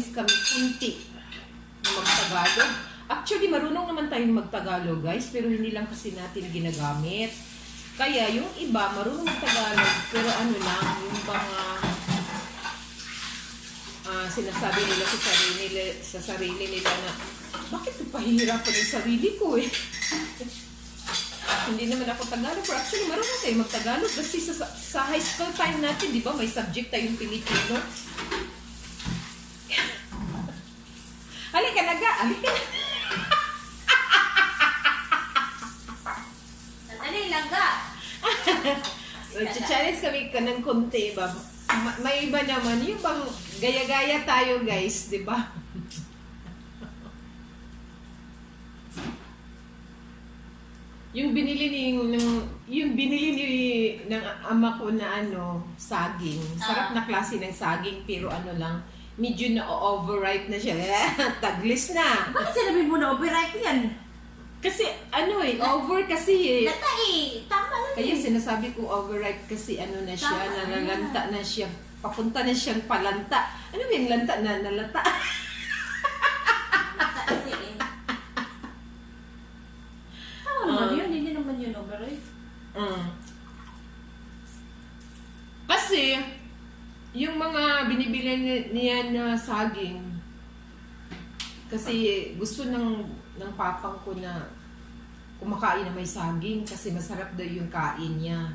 Chinese kami kunti na mag-Tagalog. Actually, marunong naman tayong mag-Tagalog, guys, pero hindi lang kasi natin ginagamit. Kaya yung iba, marunong mag-Tagalog, pero ano lang, yung mga sinasabi nila sa sarili nila na, bakit pahihirapan yung sarili ko eh? Hindi naman ako Tagalog, pero actually marunong tayo mag-Tagalog kasi sa high school time natin, di ba, may subject tayong Pilipino. Halika na ga, halika na. Sandali lang ga. Challenge kami ka ng konti ba? May iba naman, yung bang gaya-gaya tayo guys, di ba? Yung binili ng ama ko na saging. Sarap na klase ng saging pero lang, medyo na overripe na siya. Taglis na. Bakit sinabi mo na overripe yan? Kasi over kasi Lata eh. Tama lang Kaya sinasabi ko overripe kasi na siya, Tama, nalalanta na siya. Papunta na siyang palanta. Ano ba yung lanta na nalata? Lata kasi eh. Tama naman yun. Hindi naman yun overripe. Kasi, yung mga binibili niya na saging, kasi gusto ng papang ko na kumakain na may saging kasi masarap daw yung kain niya.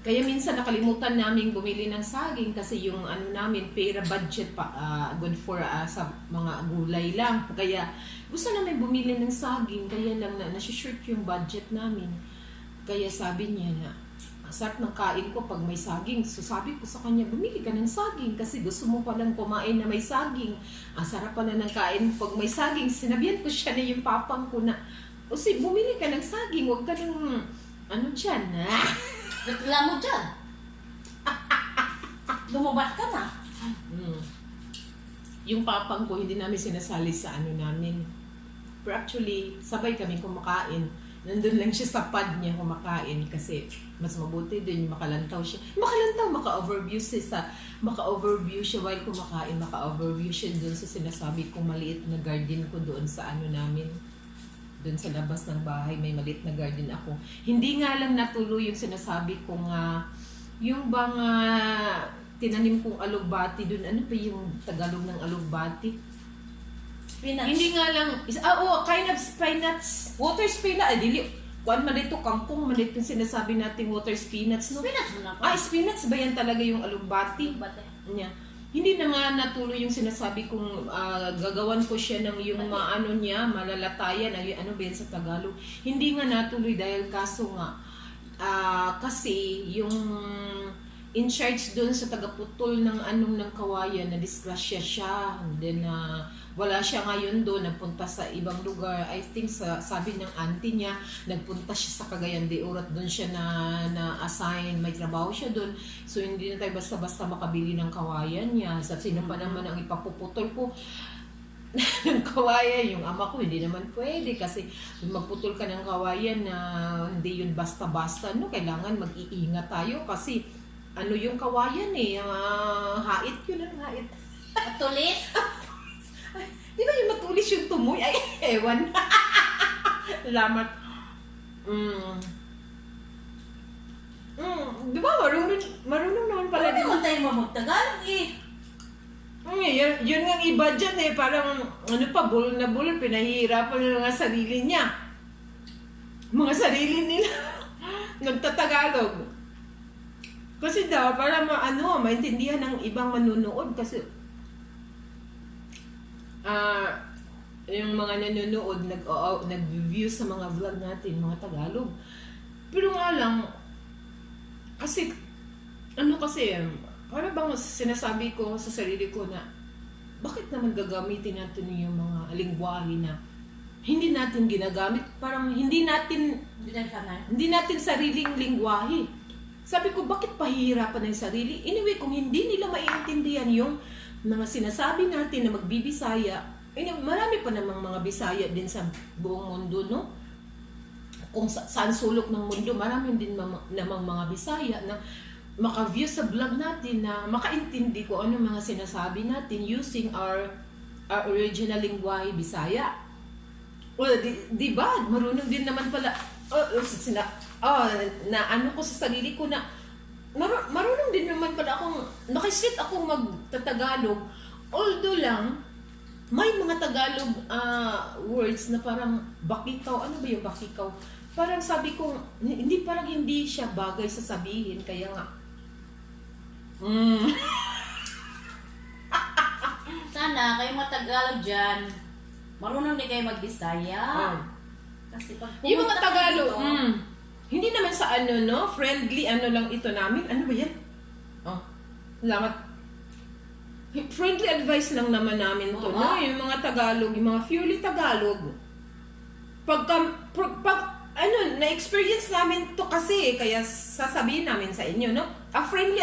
Kaya minsan nakalimutan namin bumili ng saging kasi yung namin, pera budget pa, good for sa mga gulay lang. Kaya gusto namin bumili ng saging, kaya lang nasi-short yung budget namin. Kaya sabi niya na, sarap ng kain ko pag may saging. So sabi ko sa kanya, bumili ka ng saging kasi gusto mo palang kumain na may saging. Sarap pala ng kain pag may saging. Sinabihan ko siya na yung papang ko na, bumili ka ng saging, huwag ka ng dyan. Reklamo dyan. Lumabas ka na. Yung papang ko, hindi namin sinasali sa namin. Pero actually, sabay kami kumakain. Nandun lang siya sa pad niya kumakain kasi mas mabuti din yung makalantaw siya. Maka-overview siya while kumakain. Maka-overview siya dun sa sinasabi kong maliit na garden ko doon sa namin. Doon sa labas ng bahay, may maliit na garden ako. Hindi nga lang natuloy yung sinasabi kong yung bang tinanim kong alugbati doon. Ano pa yung Tagalog ng alugbati? Spinach. Hindi nga lang, kind of spinach. Water spinach. Kuan man dito, kangkong man dito sinasabi nating water spinach. No? Spinach mo na ako. Spinach ba yan talaga yung alugbati? Bate. Niya. Hindi na nga natuloy yung sinasabi kong gagawan ko siya ng yung niya, malalatayan, ano ba yan sa Tagalog. Hindi nga natuloy dahil kaso nga, kasi yung in charge doon sa tagaputol ng ng kawayan, na disgrasya siya, and then wala siya ngayon doon, nagpunta sa ibang lugar. I think sabi ng auntie niya, nagpunta siya sa Cagayan de Oro, doon siya na-assign, may trabaho siya doon. So hindi na tayo basta-basta makabili ng kawayan niya. Sa sino pa naman ang ipapuputol ko ng kawayan, yung ama ko hindi naman pwede kasi magputol ka ng kawayan na hindi yun basta-basta, kailangan mag-iingat tayo kasi yung kawayan hait yun ang hait. Matulis? Di ba yung matulis yung tumoy? Ay, ewan. Salamat. Di ba marunong naman pala Pwede din. mo tayo mamagtagalog eh. Yun nga iba dyan parang bulol na bulol, pinahihirapan ng mga sarili niya. Mga sarili nila. Nagtatagalog. Kasi daw, para maintindihan ng ibang manunood kasi yung mga nanonood, nag-view sa mga vlog natin, mga Tagalog. Pero nga lang, kasi, para bang sinasabi ko sa sarili ko na, bakit naman gagamitin natin yung mga lingwahe na hindi natin ginagamit? Parang hindi natin sariling lingwahe. Sabi ko, bakit pahihirapan ng sarili? Anyway, kung hindi nila maiintindihan yung mga sinasabi natin na magbibisaya, marami pa namang mga Bisaya din sa buong mundo, no? Kung saan sulok ng mundo, marami din namang mga Bisaya na maka-view sa vlog natin, na makaintindi ko ano mga sinasabi natin using our original lingwahe Bisaya. Well, di ba? Marunong din naman pala. Na ano ko sa sarili ko na marunong din naman pala akong, nakasit akong magtatagalog. Although lang, may mga Tagalog words na parang bakikaw. Ano ba yung bakikaw? Parang sabi ko, parang hindi siya bagay sa sabihin. Kaya nga, Sana kayong matagalog dyan, marunong din kayo magbisaya. Kasi pag yung mga pumunta ka Tagalog, dito, hindi naman sa ano, no? Friendly, ano lang ito namin. Ano ba yan? Salamat. Friendly advice lang naman namin to, Oo. no? Yung mga Tagalog, yung mga purely Tagalog. Pag na-experience namin to kasi, kaya sasabihin namin sa inyo, no? A friendly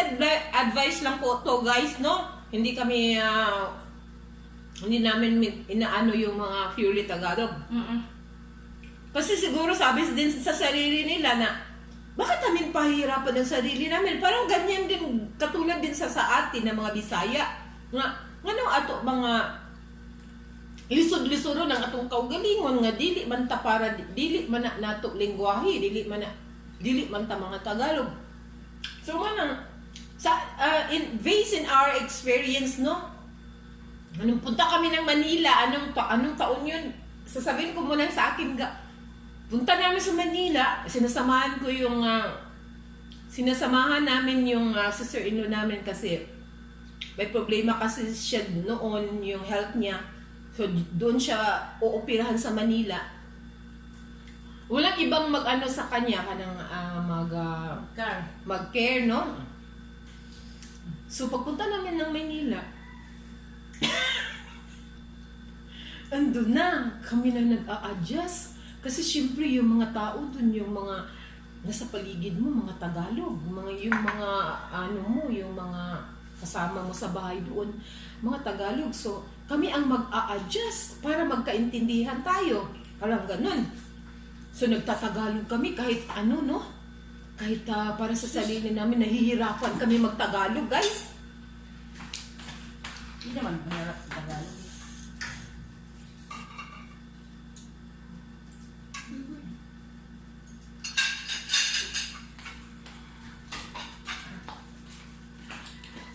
advice lang po to, guys, no? Hindi kami, hindi namin inaano yung mga purely Tagalog. Kasi siguro sabi din sa sarili nila na, bakit namin pahirapan ang sarili namin? Parang ganyan din, katulad din sa atin ng mga Bisaya. Nga ato mga lisod-lisuro ng atong kaugalingon nga dili man ta para dili man na nato lingwahe, dili man ta mga Tagalog. So manang based in our experience, no? Anong punta kami ng Manila, anong taon yun? Sasabihin ko muna sa akin punta namin sa Manila, sinasamahan namin yung sister-in-law namin kasi may problema kasi siya noon, yung health niya. So, doon siya uoperahan sa Manila. Walang ibang mag-ano sa kanya, mag-care, no? So, pagpunta namin ng Manila, andun na, kami na nag-a-adjust. Kasi syempre yung mga tao dun, yung mga nasa paligid mo, mga Tagalog, yung mga kasama mo sa bahay doon, mga Tagalog. So, kami ang mag-a-adjust para magkaintindihan tayo. Parang ganun. So, nagtatagalog kami kahit ano, no? Kahit para sa sarili namin, nahihirapan kami magtagalog, guys. Hindi naman mahirap sa Tagalog.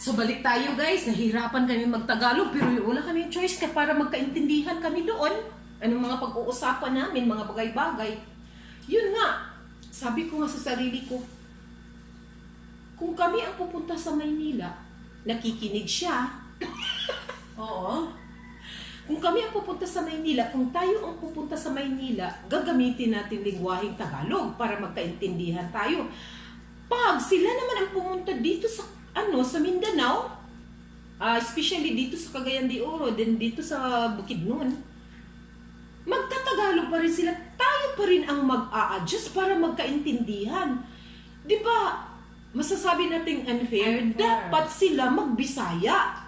So balik tayo, guys, nahirapan kami magtagalog pero wala kami choice para magkaintindihan kami doon. Anong mga pag-uusapan namin, mga bagay-bagay. Yun nga, sabi ko nga sa sarili ko, kung kami ang pupunta sa Maynila, nakikinig siya. Oo. Kung kami ang pupunta sa Maynila, kung tayo ang pupunta sa Maynila, gagamitin natin lingwaheng Tagalog para magkaintindihan tayo. Pag sila naman ang pumunta dito sa Mindanao, especially dito sa Cagayan de Oro, then dito sa Bukidnon, magtatagalog pa rin sila. Tayo pa rin ang mag-a-adjust para magkaintindihan. Di ba, masasabi nating unfair, dapat sila magbisaya.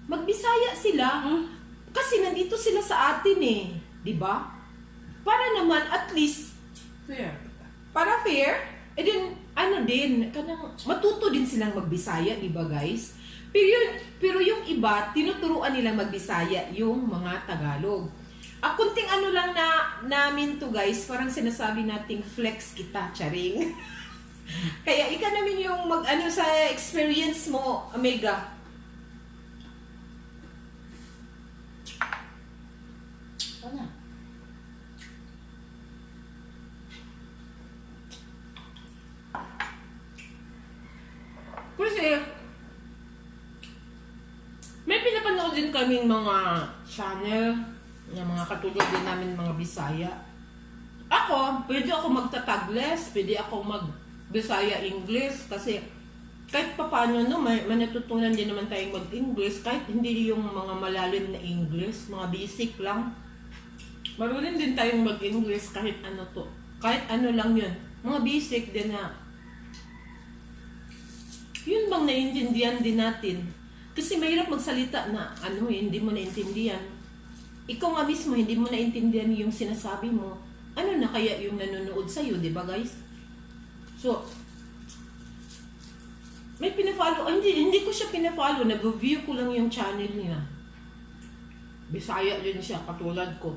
Magbisaya sila, kasi nandito sila sa atin eh. Di ba? Para naman at least, para fair, matuto din silang magbisaya, di ba guys? Pero yung iba, tinuturuan nilang magbisaya yung mga Tagalog. Kunting lang namin to guys, parang sinasabi nating flex kita, charing. Kaya ika namin yung sa experience mo, Omega. Ano? Kasi, may pinapanood din kaming mga channel na mga katulad din namin mga Bisaya. Pwede ako magtatagles, pwede ako mag-Bisaya English kasi kahit papaano may natutunan din naman tayong mag-English kahit hindi yung mga malalim na English, mga basic lang. Marunong din tayong mag-English kahit kahit ano lang yun. Mga basic din na yun bang naiintindihan din natin? Kasi mahirap magsalita na hindi mo naiintindihan. Ikaw nga mismo, hindi mo naiintindihan yung sinasabi mo. Ano na kaya yung nanonood sa'yo, di ba guys? So, May pinafollow. Hindi ko siya pinafollow. Nag-view ko lang yung channel niya. Bisaya din siya, katulad ko.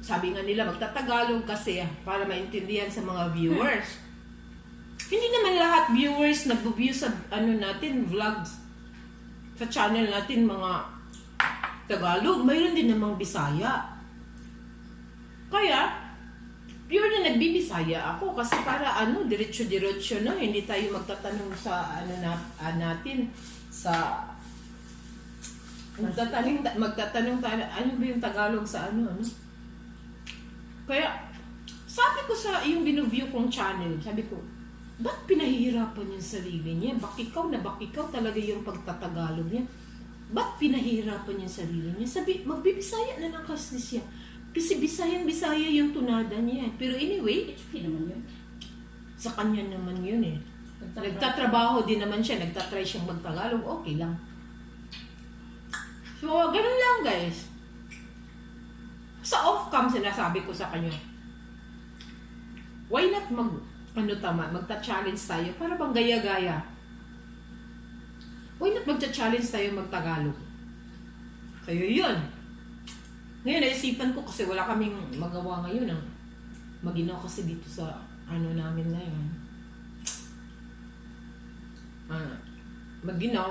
Sabi nga nila, magtatagalog kasi para maintindihan sa mga viewers. Hindi naman lahat viewers nag-view sa natin, vlogs. Sa channel natin, mga Tagalog. Mayroon din namang Bisaya. Kaya, pure na nagbibisaya ako kasi para diretso-diretso na. Hindi tayo magtatanong sa natin, sa magtatanong tayo, ano ba yung Tagalog sa ano? Kaya, sabi ko sa yung binuview kong channel, sabi ko, ba't pinahihirapan yung sarili niya? Bakikaw talaga yung pagtatagalog niya. Ba't pinahihirapan yung sarili niya? Sabi, magbibisaya na lang kasi siya. Kasi Bisaya yung tunada niya. Pero anyway, HP naman yun. sa kanya naman yun eh. Nagtatrabaho din naman siya, nagtatry siyang magtagalog, okay lang. So, ganun lang guys. Sa off-cam, sinasabi ko sa kanya, why not magta-challenge tayo para bang gaya-gaya? Why not magta-challenge tayo magtagalog? Kaya yun. Ngayon, naisipan ko kasi wala kaming magawa ngayon. Maginaw kasi dito sa namin ngayon. Maginaw.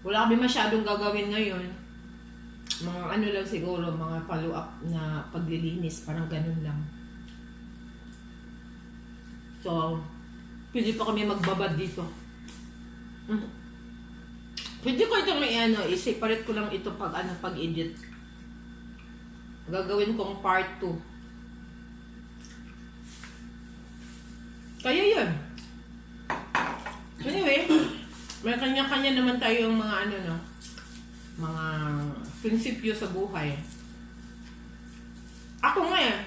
Wala kami masyadong gagawin ngayon. Mga lang siguro, mga follow-up na paglilinis, parang ganun lang. So, pwede pa kami magbabad dito. Pwede ko itong i-separate ko lang ito pag-edit. Gagawin kong part 2. Kaya yun. Anyway, may kanya-kanya naman tayong mga mga prinsipyo sa buhay. Ako nga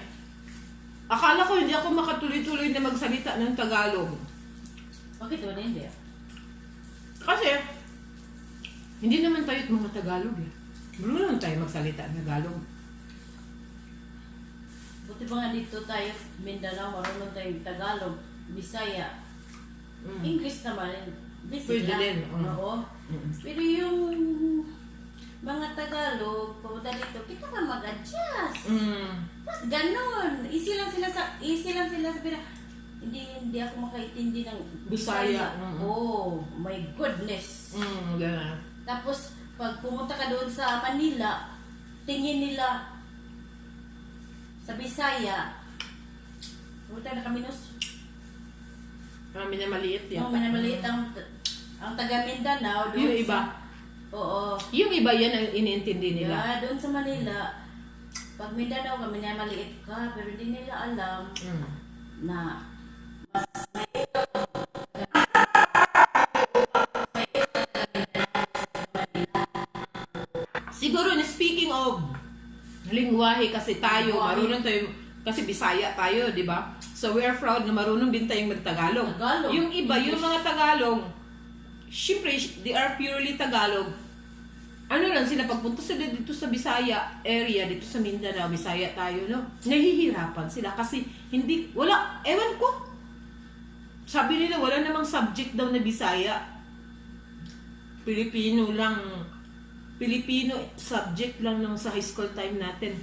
akala ko hindi ako makatuloy-tuloy na magsalita ng Tagalog. Bakit wala hindi? Kasi, hindi naman tayo mga Tagalog eh. Marunong tayo magsalita ng Tagalog. Buti ba nga dito tayo, Mindanao, marunong tayong Tagalog, Bisaya, English naman. Pwede din. Oo. Pero yung mga Tagalog, pumunta dito, kita ka mag-adjust. Tapos ganun. Easy lang sila sabihin, hindi ako makaintindi ng Bisaya. Oh, my goodness. Yeah. Tapos, pag pumunta ka doon sa Manila, tingin nila sa Bisaya, pumunta na kami nos. Minamaliit yan. Oo, minamaliit ang taga Mindanao. Doon Yung iba? Oo. Yung iba yan ang iniintindi nila. Yeah, doon sa Manila, pag Mindanao ka, minamaliit ka, pero hindi nila alam na siguro, speaking of lingwahe kasi tayo, marunong tayo, kasi Bisaya tayo, di ba? So, we are proud na marunong din tayong magtagalog. Tagalog. Yung iba, yung mga Tagalog, syempre, they are purely Tagalog. Lang sila, pagpunta sila dito sa Bisaya area, dito sa Mindanao, Bisaya tayo, no? Nahihirapan sila kasi ewan ko. Sabi nila, wala namang subject daw na Bisaya. Filipino subject lang nung sa high school time natin.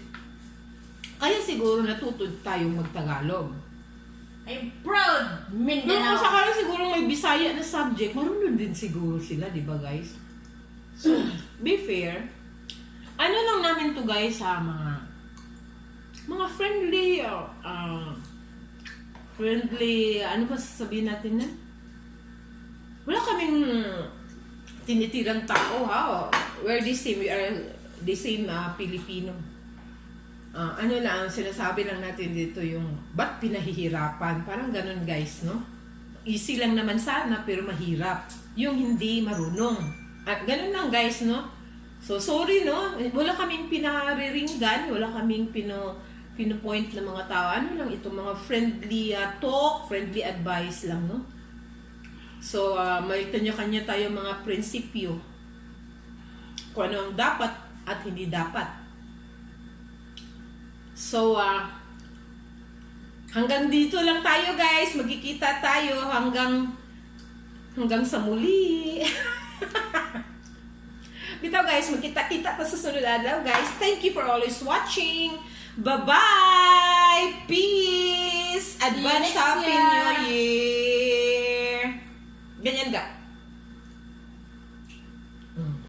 Kaya siguro natuto tayong magtagalog. I'm proud, Nung Mindanao. sakala siguro may Bisaya na subject, marunong din siguro sila, di ba guys? So, be fair. Ano lang namin to guys ha, mga friendly, ano ba sasabihin natin na? Wala kaming tinitirang tao ha. We're the same, we are the same Filipino. Ano lang, sinasabi lang natin dito yung, ba't pinahihirapan? Parang ganun guys, no? Easy lang naman sana, pero mahirap. Yung hindi marunong. At ganun lang guys, no? So, sorry, no? Wala kaming pinariringgan, wala kaming pinupoint ng mga tao. Ano lang ito, mga friendly talk, friendly advice lang, no? So, may kanya-kanya tayo mga prinsipyo. Kung ano ang dapat at hindi dapat. So, hanggang dito lang tayo guys. Magkikita tayo hanggang sa muli. Bitaw guys, magkita-kita ta sa sunod adlaw guys. Thank you for always watching. Bye-bye! Peace! Advance next Happy year. New Year!